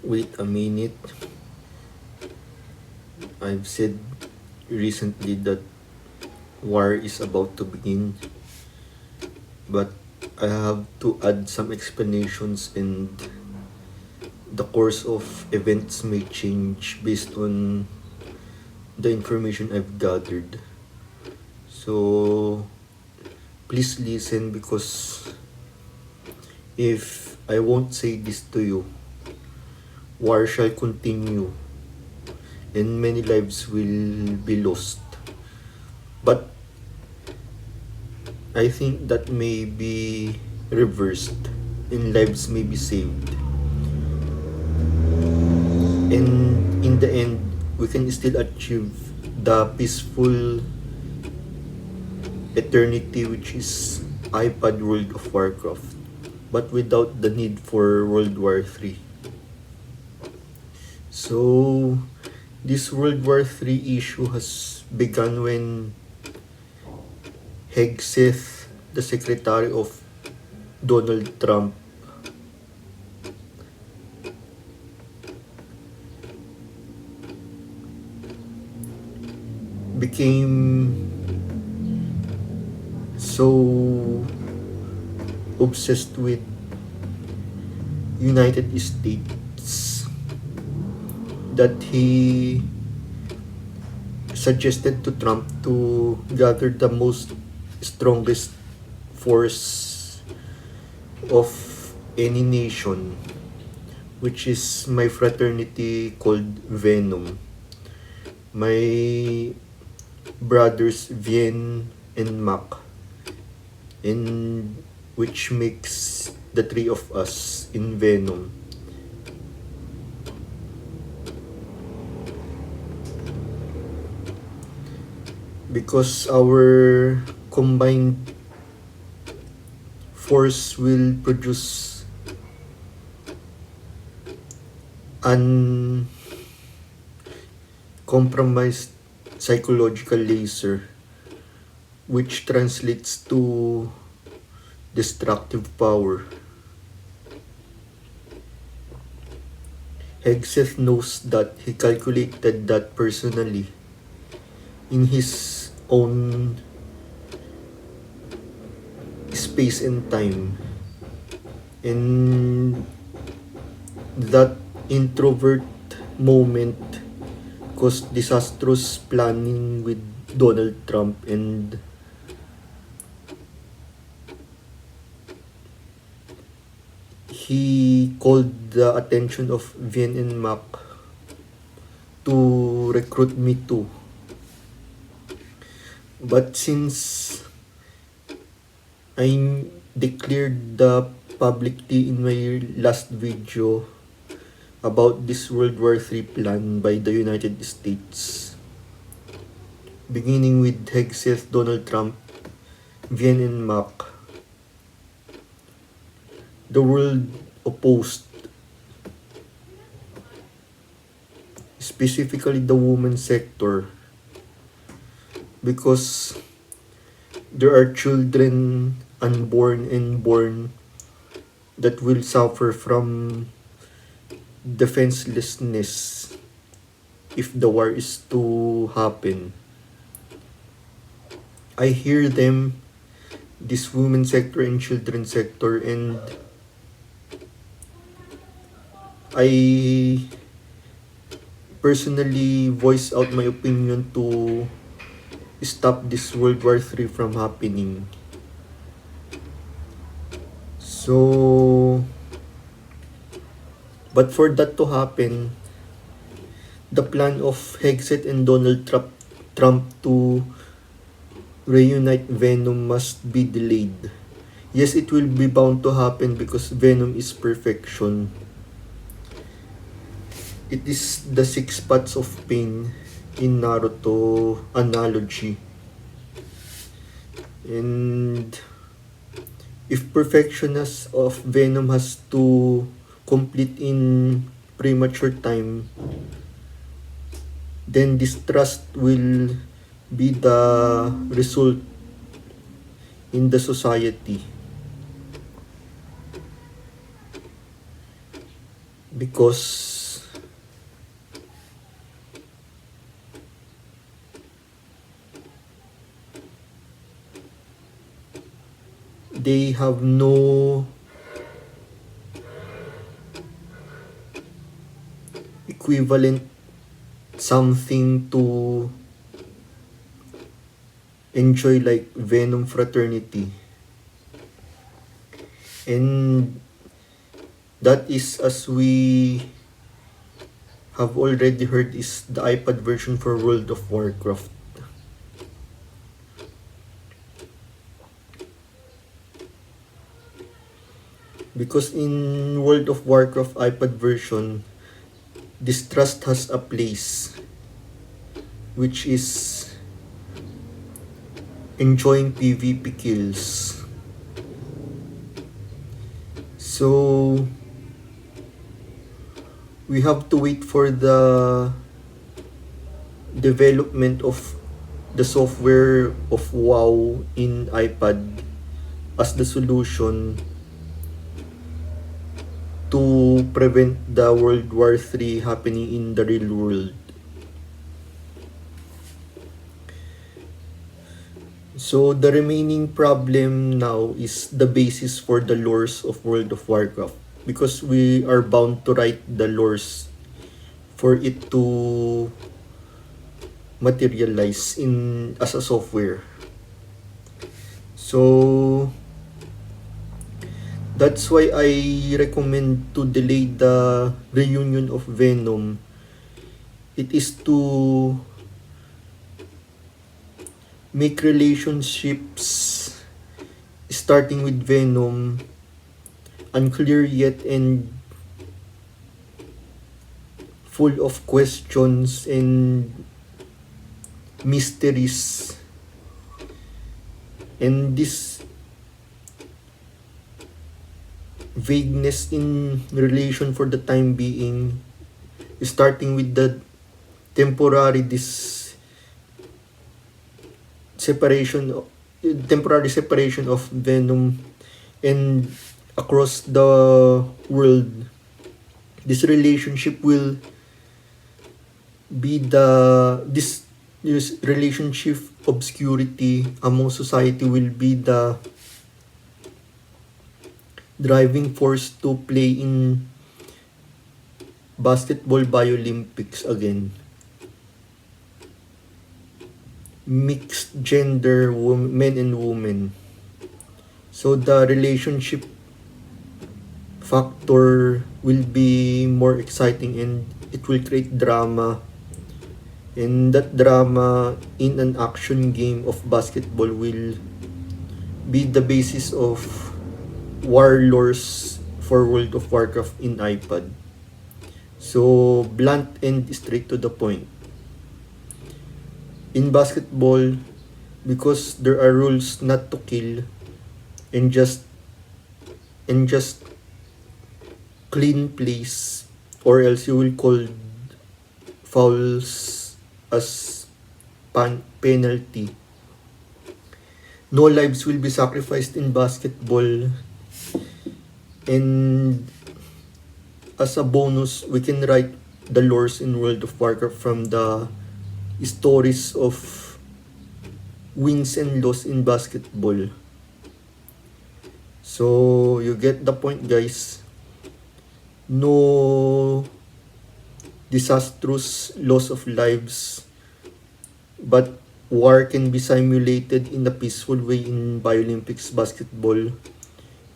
Wait a minute. I've said recently that war is about to begin, but I have to add some explanations, and the course of events may change based on the information I've gathered. So please listen, because if I won't say this to you, war shall continue and many lives will be lost. But I think that may be reversed and lives may be saved. And in the end, we can still achieve the peaceful eternity, which is iPad World of Warcraft, but without the need for World War 3. So, this World War 3 issue has begun when Hegseth, the secretary of Donald Trump, became so obsessed with United States that he suggested to Trump to gather the most strongest force of any nation, which is my fraternity called Venom. My brothers Vien and Mac, and which makes the three of us in Venom. Because our combined force will produce an compromised psychological laser, which translates to destructive power. Hegseth knows that. He calculated that personally in his own space and time. And that introvert moment caused disastrous planning with Donald Trump, and he called the attention of Vien and Mac to recruit me too. But since I declared the publicly in my last video about this World War III plan by the United States, beginning with Hegseth, Donald Trump, Vien and Mac, the world opposed, specifically the women's sector, because there are children unborn and born that will suffer from defenselessness if the war is to happen. I hear them, this women sector and children sector, and I personally voice out my opinion to stop this World War III from happening. So, but for that to happen, the plan of Hegseth and Donald Trump to reunite Venom must be delayed. Yes, it will be bound to happen because Venom is perfection. It is the 6 spots of pain in Naruto analogy. And if perfection of Venom has to complete in premature time, then distrust will be the result in the society. because they have no equivalent something to enjoy like Venom Fraternity. And that is, as we have already heard, is the iPad version for World of Warcraft. Because in World of Warcraft iPad version, distrust has a place, which is enjoying PvP kills. So we have to wait for the development of the software of WoW in iPad as the solution to prevent the World War III happening in the real world. So the remaining problem now is the basis for the lores of World of Warcraft, because we are bound to write the lores for it to materialize in as a software. So that's why I recommend to delay the reunion of Venom. It is to make relationships starting with Venom unclear yet and full of questions and mysteries. And this vagueness in relation for the time being, starting with the temporary temporary separation of Venom and across the world, this relationship will be this relationship obscurity among society will be the driving force to play in basketball Olympics again. Mixed gender men and women. So the relationship factor will be more exciting and it will create drama. And that drama in an action game of basketball will be the basis of warlords for World of Warcraft in iPad. So blunt and straight to the point. In basketball, because there are rules not to kill and just clean plays, or else you will call fouls as penalty. No lives will be sacrificed in basketball, and as a bonus, we can write the lores in World of Warcraft from the stories of wins and loss in basketball. So you get the point, guys. No disastrous loss of lives, but war can be simulated in a peaceful way in Olympics basketball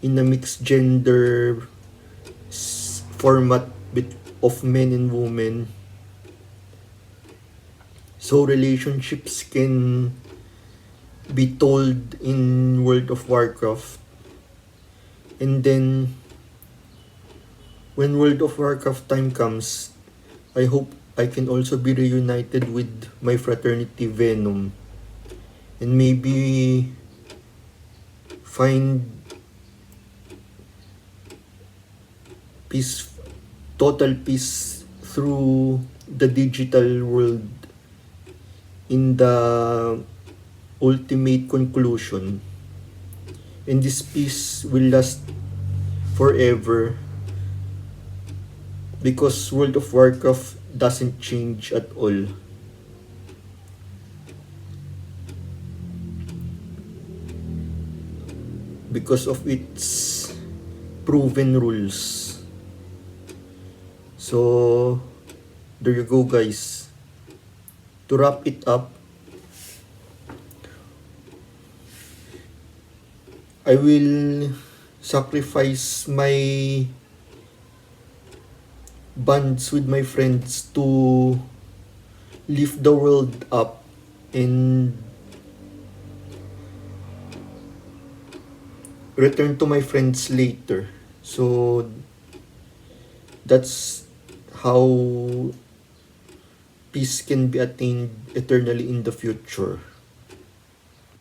in a mixed gender format of men and women. So relationships can be told in World of Warcraft. And then when World of Warcraft time comes, I hope I can also be reunited with my fraternity Venom and maybe find peace, total peace through the digital world in the ultimate conclusion. And this peace will last forever because World of Warcraft doesn't change at all. Because of its proven rules. So, there you go, guys. To wrap it up, I will sacrifice my bonds with my friends to lift the world up and return to my friends later. So that's how peace can be attained eternally in the future.